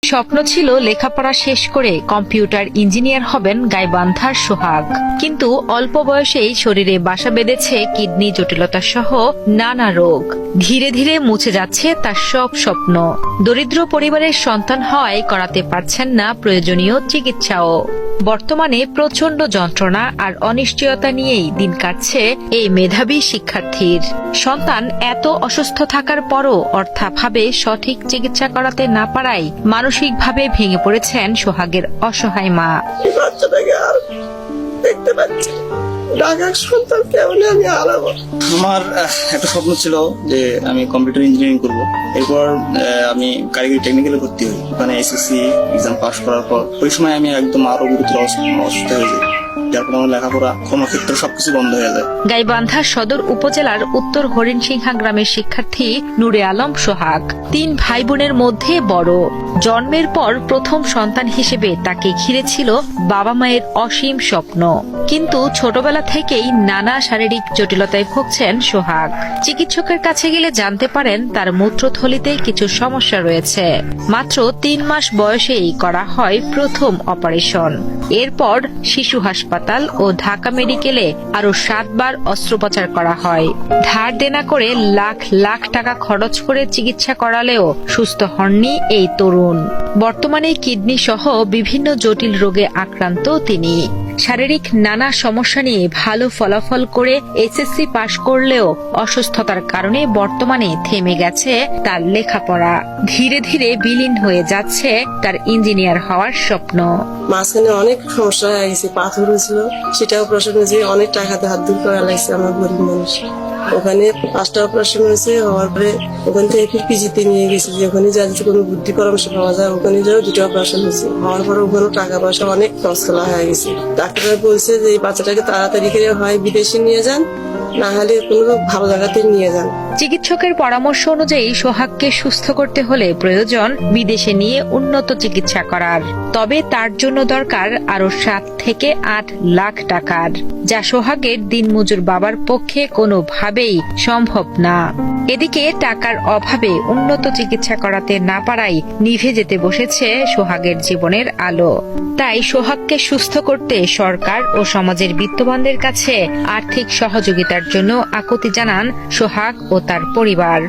স্বপ্ন ছিল লেখাপড়া শেষ করে কম্পিউটার ইঞ্জিনিয়ার হবেন গাইবান্ধার সোহাগ, কিন্তু অল্প বয়সেই শরীরে বাসা বেঁধেছে কিডনি জটিলতা সহ নানা রোগ। ধীরে ধীরে মুছে যাচ্ছে তার সব স্বপ্ন। দরিদ্র পরিবারের সন্তান হওয়ায় করাতে পারছেন না প্রয়োজনীয় চিকিৎসাও। বর্তমানে প্রচন্ড যন্ত্রণা আর অনিশ্চয়তা নিয়েই দিন কাটছে এই মেধাবী শিক্ষার্থীর। সন্তান এত অসুস্থ থাকার পরও অর্থাভাবে সঠিক চিকিৎসা করাতে না পারায় মানসিকভাবে ভেঙে পড়েছেন সোহাগের অসহায় মা। দেখতে পাচ্ছি আমার একটা স্বপ্ন ছিল যে আমি কম্পিউটার ইঞ্জিনিয়ারিং করব। এরপর আমি কারিগরি টেকনিক্যালে ভর্তি হই। ওখানে এসএসসি এক্সাম পাস করার পর ওই সময় আমি একদম আরো গুরুতর অসুস্থ হয়ে যাই, যার ফলে আমার লেখাপড়া কর্মক্ষেত্র সবকিছু বন্ধ হয়ে যায়। গাইবান্ধা সদর উপজেলার উত্তর হরিণসিংহা গ্রামের শিক্ষার্থী নূরে আলম সোহাগ 3 ভাই বোনের মধ্যে বড়। জন্মের পর প্রথম সন্তান হিসেবে তাকে ঘিরে ছিল বাবা মায়ের অসীম স্বপ্ন, কিন্তু ছোটবেলা থেকেই নানা শারীরিক জটিলতায় ভুগছেন সোহাগ। চিকিৎসকের কাছে গেলে জানতে পারেন তার মূত্রথলিতে কিছু সমস্যা রয়েছে। মাত্র 3 মাস বয়সেই করা হয় প্রথম অপারেশন। এরপর শিশু হাসপাতাল ও ঢাকা মেডিকেলে আরো 7 বার অস্ত্রোপচার করা হয়। ধার দেনা করে লাখ লাখ টাকা খরচ করে চিকিৎসা করালেও সুস্থ হননি এই তরুণ। বর্তমানে কিডনি সহ বিভিন্ন জটিল রোগে আক্রান্ত তিনি। শারীরিক নানা সমস্যা নিয়ে ভালো ফলাফল করে এসএসসি পাশ করলেও অসুস্থতার কারণে বর্তমানে থেমে গেছে তার লেখাপড়া। ধীরে ধীরে বিলীন হয়ে যাচ্ছে তার ইঞ্জিনিয়ার হওয়ার স্বপ্ন। মাঝখানে অনেক সমস্যা হয়ে গেছে, পাথর হয়েছিল, সেটা অপারেশন হয়েছে, অনেক টাকাতে হাত দূর করা লাগছে। আমার গরিব মানুষ, ওখানে 5টা অপারেশন হয়েছে। হওয়ার পরে ওখান থেকে পিজিতে নিয়ে গেছি, যে ওখানে যাতে কোনো বুদ্ধি পরামর্শ পাওয়া যায়। ওখানে যাও 2টা অপারেশন হয়েছে। হওয়ার পরে ওখানে টাকা পয়সা অনেক খরচ করা হয়ে গেছে। ডাক্তাররা বলছে যে এই বাচ্চাটাকে তাড়াতাড়ি করে হয় বিদেশে নিয়ে যান, না হলে কোনো ভালো জায়গাতে নিয়ে যান। চিকিৎসকের পরামর্শ অনুযায়ী সোহাগকে সুস্থ করতে হলে প্রয়োজন বিদেশে নিয়ে উন্নত চিকিৎসা করার। তবে তার জন্য দরকার আরো 7 থেকে 8 লাখ টাকার, যা সোহাগের দিনমজুর বাবার পক্ষে কোনোভাবেই সম্ভব না। এদিকে টাকার অভাবে উন্নত চিকিৎসা করাতে না পারায় নিভে যেতে বসেছে সোহাগের জীবনের আলো। তাই সোহাগকে সুস্থ করতে সরকার ও সমাজের বিত্তবানদের কাছে আর্থিক সহযোগিতার জন্য আকুতি জানান সোহাগ ও তার পরিবার।